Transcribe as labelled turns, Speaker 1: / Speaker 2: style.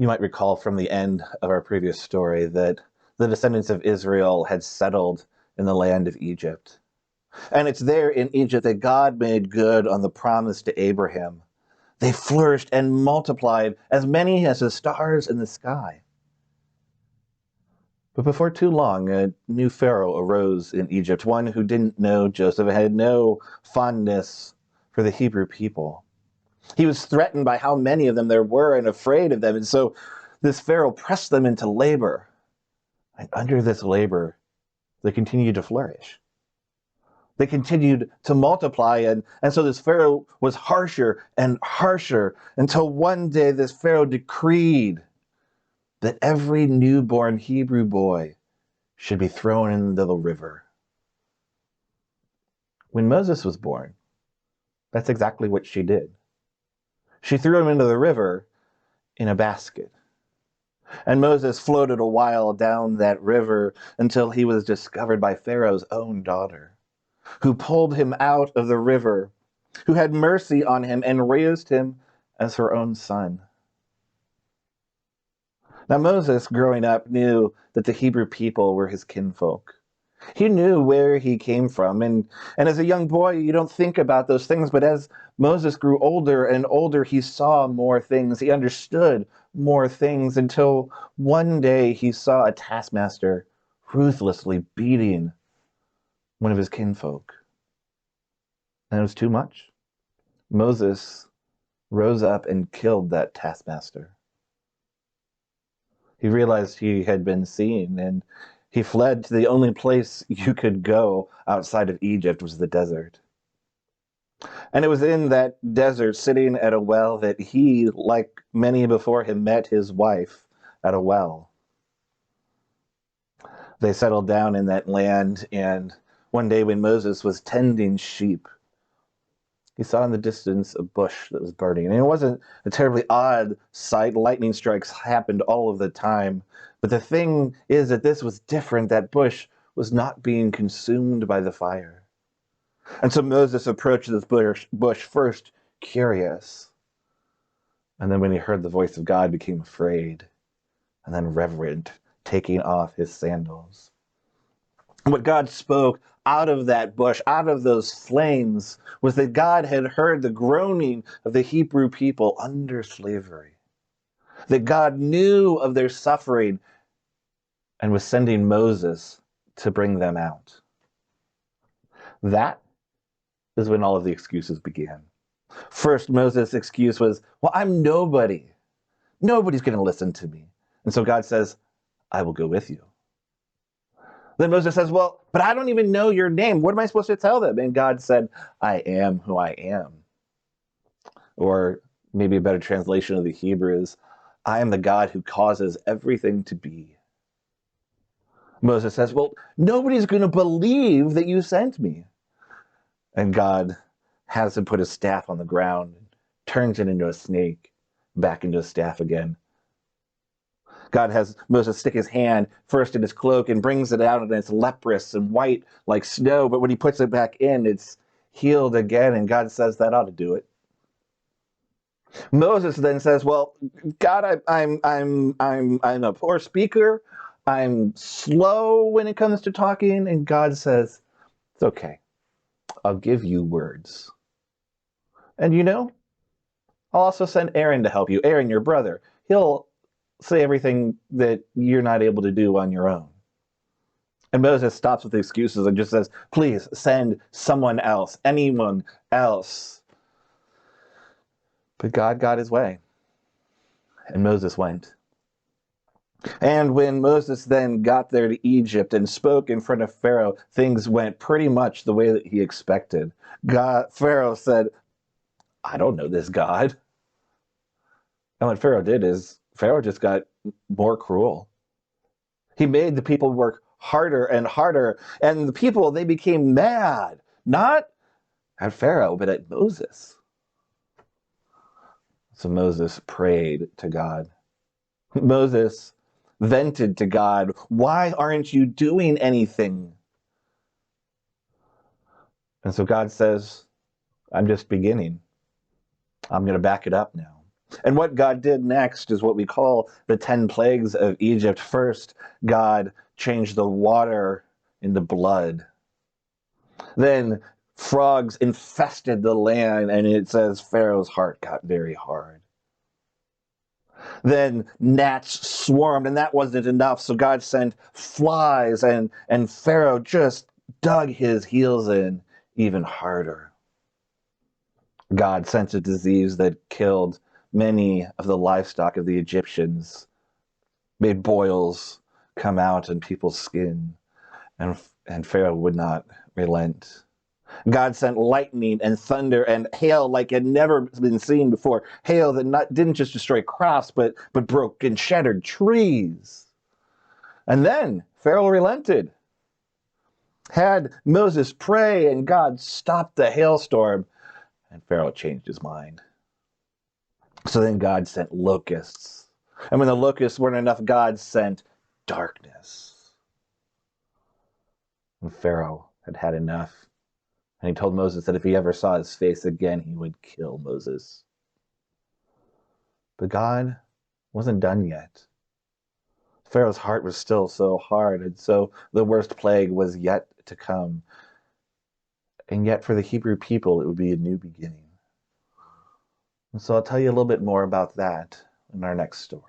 Speaker 1: You might recall from the end of our previous story that the descendants of Israel had settled in the land of Egypt. And it's there in Egypt that God made good on the promise to Abraham. They flourished and multiplied, as many as the stars in the sky. But before too long, a new Pharaoh arose in Egypt, one who didn't know Joseph and had no fondness for the Hebrew people. He was threatened by how many of them there were and afraid of them. And so this Pharaoh pressed them into labor. And under this labor, they continued to flourish. They continued to multiply. And so this Pharaoh was harsher and harsher until one day this Pharaoh decreed that every newborn Hebrew boy should be thrown into the river. When Moses was born, that's exactly what she did. She threw him into the river in a basket. And Moses floated a while down that river until he was discovered by Pharaoh's own daughter, who pulled him out of the river, who had mercy on him and raised him as her own son. Now Moses, growing up, knew that the Hebrew people were his kinfolk. He knew where he came from, and as a young boy, you don't think about those things, but as Moses grew older and older, he saw more things. He understood more things until one day he saw a taskmaster ruthlessly beating one of his kinfolk. And it was too much. Moses rose up and killed that taskmaster. He realized he had been seen, and he fled to the only place you could go outside of Egypt, was the desert. And it was in that desert, sitting at a well, that he, like many before him, met his wife at a well. They settled down in that land, and one day when Moses was tending sheep, he saw in the distance a bush that was burning. And it wasn't a terribly odd sight. Lightning strikes happened all of the time. But the thing is that this was different. That bush was not being consumed by the fire. And so Moses approached this bush first curious. And then when he heard the voice of God, became afraid. And then reverent, taking off his sandals. And what God spoke out of that bush, out of those flames, was that God had heard the groaning of the Hebrew people under slavery. That God knew of their suffering and was sending Moses to bring them out. That is when all of the excuses began. First, Moses' excuse was, well, I'm nobody. Nobody's going to listen to me. And so God says, I will go with you. Then Moses says, well, but I don't even know your name. What am I supposed to tell them? And God said, I am who I am. Or maybe a better translation of the Hebrew is, I am the God who causes everything to be. Moses says, well, nobody's going to believe that you sent me. And God has him put his staff on the ground, and turns it into a snake, back into a staff again. God has Moses stick his hand first in his cloak and brings it out, and it's leprous and white like snow. But when he puts it back in, it's healed again. And God says that ought to do it. Moses then says, "Well, God, I'm a poor speaker. I'm slow when it comes to talking." And God says, "It's okay. I'll give you words. And I'll also send Aaron to help you. Aaron, your brother. He'll say everything that you're not able to do on your own." And Moses stops with the excuses and just says, "Please send someone else, anyone else." But God got his way, and Moses went. And when Moses then got there to Egypt and spoke in front of Pharaoh, things went pretty much the way that he expected. Pharaoh said, "I don't know this God." And what Pharaoh did is Pharaoh just got more cruel. He made the people work harder and harder. And the people, they became mad, not at Pharaoh, but at Moses. So Moses prayed to God. Moses vented to God, "Why aren't you doing anything?" And so God says, "I'm just beginning. I'm going to back it up now. And what God did next is what we call the 10 plagues of Egypt. First, God changed the water into blood. Then frogs infested the land, and it says Pharaoh's heart got very hard. Then gnats swarmed, and that wasn't enough, so God sent flies, and Pharaoh just dug his heels in even harder. God sent a disease that killed many of the livestock of the Egyptians, made boils come out in people's skin, and Pharaoh would not relent. God sent lightning and thunder and hail like had never been seen before. Hail that didn't just destroy crops, but broke and shattered trees. And then Pharaoh relented, had Moses pray, and God stopped the hailstorm, and Pharaoh changed his mind. So then God sent locusts. And when the locusts weren't enough, God sent darkness. And Pharaoh had had enough. And he told Moses that if he ever saw his face again, he would kill Moses. But God wasn't done yet. Pharaoh's heart was still so hard, and so the worst plague was yet to come. And yet for the Hebrew people, it would be a new beginning. And so I'll tell you a little bit more about that in our next story.